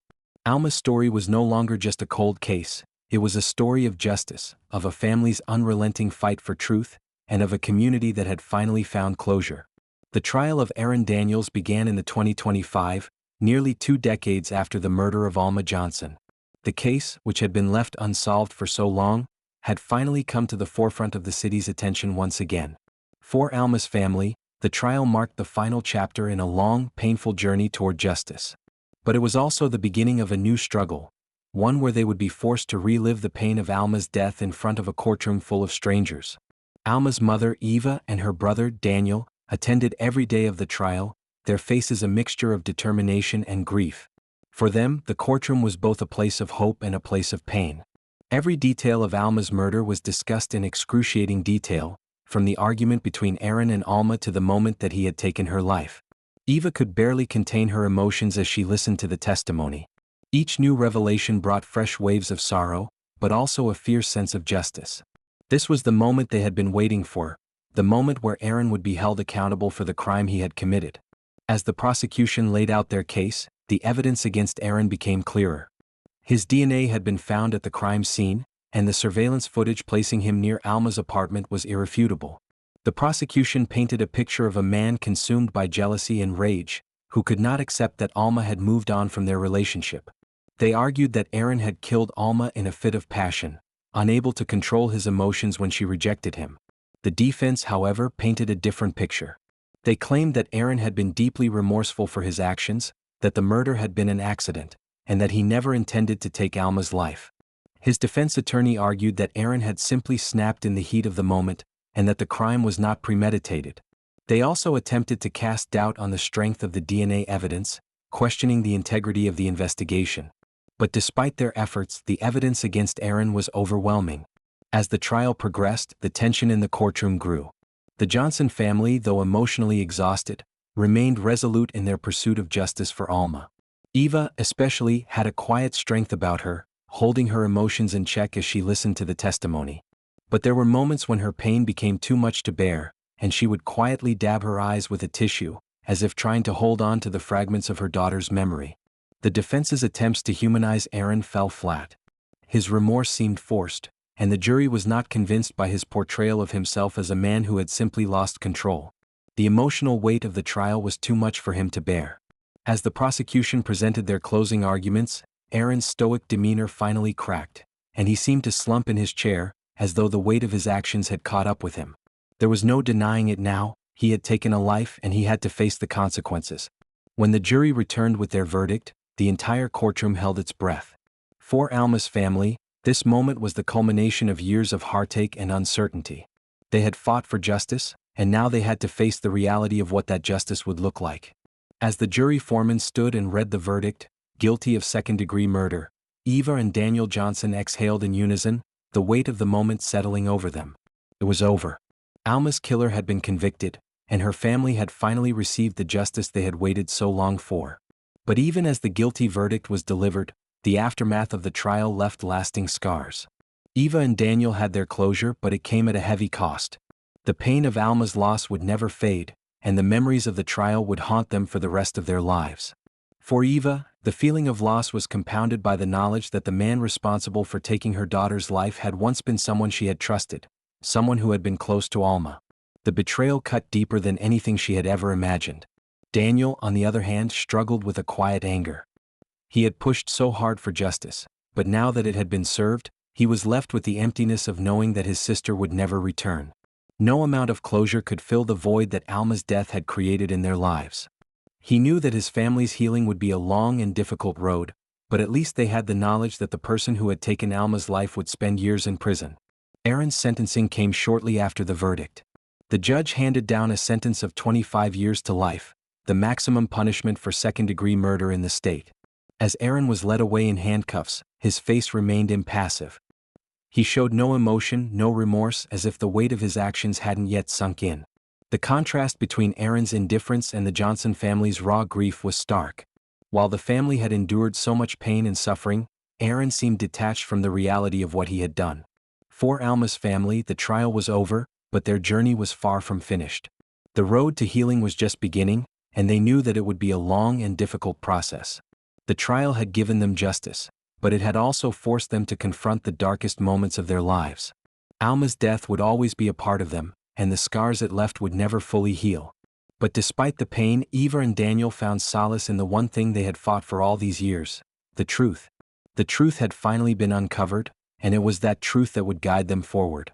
Alma's story was no longer just a cold case, it was a story of justice, of a family's unrelenting fight for truth, and of a community that had finally found closure. The trial of Aaron Daniels began in the 2025, nearly 2 decades after the murder of Alma Johnson. The case, which had been left unsolved for so long, had finally come to the forefront of the city's attention once again. For Alma's family, the trial marked the final chapter in a long, painful journey toward justice. But it was also the beginning of a new struggle, one where they would be forced to relive the pain of Alma's death in front of a courtroom full of strangers. Alma's mother, Eva, and her brother, Daniel, attended every day of the trial, their faces a mixture of determination and grief. For them, the courtroom was both a place of hope and a place of pain. Every detail of Alma's murder was discussed in excruciating detail, from the argument between Aaron and Alma to the moment that he had taken her life. Eva could barely contain her emotions as she listened to the testimony. Each new revelation brought fresh waves of sorrow, but also a fierce sense of justice. This was the moment they had been waiting for, the moment where Aaron would be held accountable for the crime he had committed. As the prosecution laid out their case, the evidence against Aaron became clearer. His DNA had been found at the crime scene, and the surveillance footage placing him near Alma's apartment was irrefutable. The prosecution painted a picture of a man consumed by jealousy and rage, who could not accept that Alma had moved on from their relationship. They argued that Aaron had killed Alma in a fit of passion, unable to control his emotions when she rejected him. The defense, however, painted a different picture. They claimed that Aaron had been deeply remorseful for his actions, that the murder had been an accident, and that he never intended to take Alma's life. His defense attorney argued that Aaron had simply snapped in the heat of the moment, and that the crime was not premeditated. They also attempted to cast doubt on the strength of the DNA evidence, questioning the integrity of the investigation. But despite their efforts, the evidence against Aaron was overwhelming. As the trial progressed, the tension in the courtroom grew. The Johnson family, though emotionally exhausted, remained resolute in their pursuit of justice for Alma. Eva, especially, had a quiet strength about her, holding her emotions in check as she listened to the testimony. But there were moments when her pain became too much to bear, and she would quietly dab her eyes with a tissue, as if trying to hold on to the fragments of her daughter's memory. The defense's attempts to humanize Aaron fell flat. His remorse seemed forced, and the jury was not convinced by his portrayal of himself as a man who had simply lost control. The emotional weight of the trial was too much for him to bear. As the prosecution presented their closing arguments, Aaron's stoic demeanor finally cracked, and he seemed to slump in his chair, as though the weight of his actions had caught up with him. There was no denying it now, he had taken a life and he had to face the consequences. When the jury returned with their verdict, the entire courtroom held its breath. For Alma's family, this moment was the culmination of years of heartache and uncertainty. They had fought for justice, and now they had to face the reality of what that justice would look like. As the jury foreman stood and read the verdict, guilty of second-degree murder, Eva and Daniel Johnson exhaled in unison, the weight of the moment settling over them. It was over. Alma's killer had been convicted, and her family had finally received the justice they had waited so long for. But even as the guilty verdict was delivered, the aftermath of the trial left lasting scars. Eva and Daniel had their closure, but it came at a heavy cost. The pain of Alma's loss would never fade, and the memories of the trial would haunt them for the rest of their lives. For Eva, the feeling of loss was compounded by the knowledge that the man responsible for taking her daughter's life had once been someone she had trusted, someone who had been close to Alma. The betrayal cut deeper than anything she had ever imagined. Daniel, on the other hand, struggled with a quiet anger. He had pushed so hard for justice, but now that it had been served, he was left with the emptiness of knowing that his sister would never return. No amount of closure could fill the void that Alma's death had created in their lives. He knew that his family's healing would be a long and difficult road, but at least they had the knowledge that the person who had taken Alma's life would spend years in prison. Aaron's sentencing came shortly after the verdict. The judge handed down a sentence of 25 years to life, the maximum punishment for second-degree murder in the state. As Aaron was led away in handcuffs, his face remained impassive. He showed no emotion, no remorse, as if the weight of his actions hadn't yet sunk in. The contrast between Aaron's indifference and the Johnson family's raw grief was stark. While the family had endured so much pain and suffering, Aaron seemed detached from the reality of what he had done. For Alma's family, the trial was over, but their journey was far from finished. The road to healing was just beginning, and they knew that it would be a long and difficult process. The trial had given them justice, but it had also forced them to confront the darkest moments of their lives. Alma's death would always be a part of them, and the scars it left would never fully heal. But despite the pain, Eva and Daniel found solace in the one thing they had fought for all these years: the truth. The truth had finally been uncovered, and it was that truth that would guide them forward.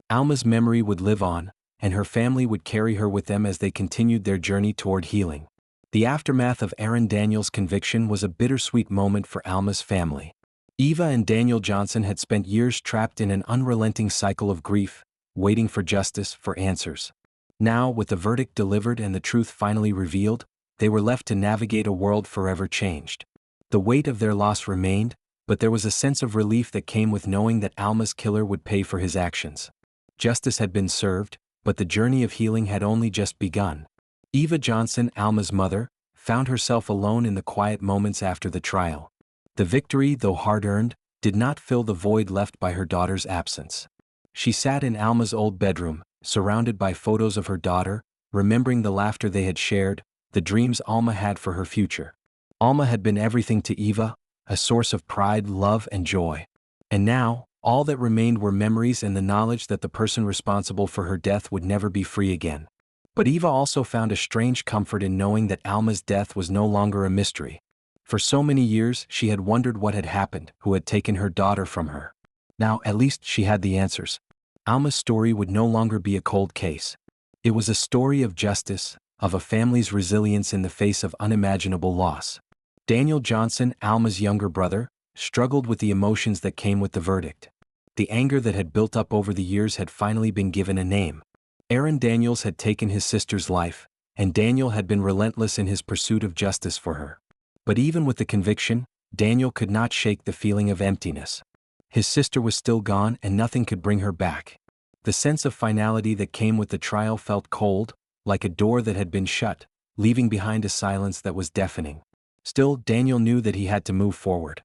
Alma's memory would live on, and her family would carry her with them as they continued their journey toward healing. The aftermath of Aaron Daniels' conviction was a bittersweet moment for Alma's family. Eva and Daniel Johnson had spent years trapped in an unrelenting cycle of grief, waiting for justice, for answers. Now, with the verdict delivered and the truth finally revealed, they were left to navigate a world forever changed. The weight of their loss remained, but there was a sense of relief that came with knowing that Alma's killer would pay for his actions. Justice had been served, but the journey of healing had only just begun. Eva Johnson, Alma's mother, found herself alone in the quiet moments after the trial. The victory, though hard-earned, did not fill the void left by her daughter's absence. She sat in Alma's old bedroom, surrounded by photos of her daughter, remembering the laughter they had shared, the dreams Alma had for her future. Alma had been everything to Eva, a source of pride, love, and joy. And now, all that remained were memories and the knowledge that the person responsible for her death would never be free again. But Eva also found a strange comfort in knowing that Alma's death was no longer a mystery. For so many years, she had wondered what had happened, who had taken her daughter from her. Now, at least, she had the answers. Alma's story would no longer be a cold case. It was a story of justice, of a family's resilience in the face of unimaginable loss. Daniel Johnson, Alma's younger brother, struggled with the emotions that came with the verdict. The anger that had built up over the years had finally been given a name. Aaron Daniels had taken his sister's life, and Daniel had been relentless in his pursuit of justice for her. But even with the conviction, Daniel could not shake the feeling of emptiness. His sister was still gone and nothing could bring her back. The sense of finality that came with the trial felt cold, like a door that had been shut, leaving behind a silence that was deafening. Still, Daniel knew that he had to move forward.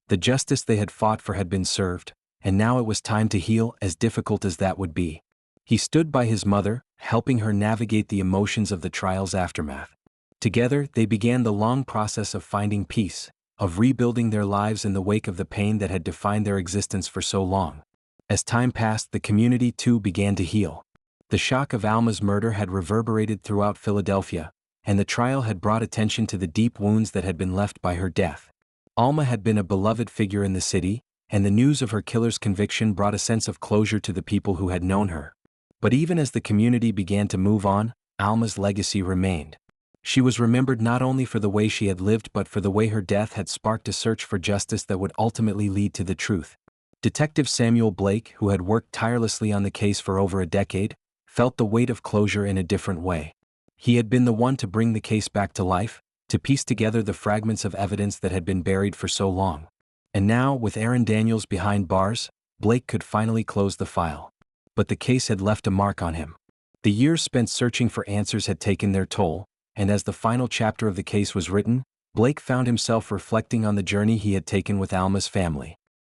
The justice they had fought for had been served, and now it was time to heal, as difficult as that would be. He stood by his mother, helping her navigate the emotions of the trial's aftermath. Together, they began the long process of finding peace, of rebuilding their lives in the wake of the pain that had defined their existence for so long. As time passed, the community too began to heal. The shock of Alma's murder had reverberated throughout Philadelphia, and the trial had brought attention to the deep wounds that had been left by her death. Alma had been a beloved figure in the city, and the news of her killer's conviction brought a sense of closure to the people who had known her. But even as the community began to move on, Alma's legacy remained. She was remembered not only for the way she had lived but for the way her death had sparked a search for justice that would ultimately lead to the truth. Detective Samuel Blake, who had worked tirelessly on the case for over a decade, felt the weight of closure in a different way. He had been the one to bring the case back to life, to piece together the fragments of evidence that had been buried for so long. And now, with Aaron Daniels behind bars, Blake could finally close the file. But the case had left a mark on him. The years spent searching for answers had taken their toll, and as the final chapter of the case was written, Blake found himself reflecting on the journey he had taken with Alma's family.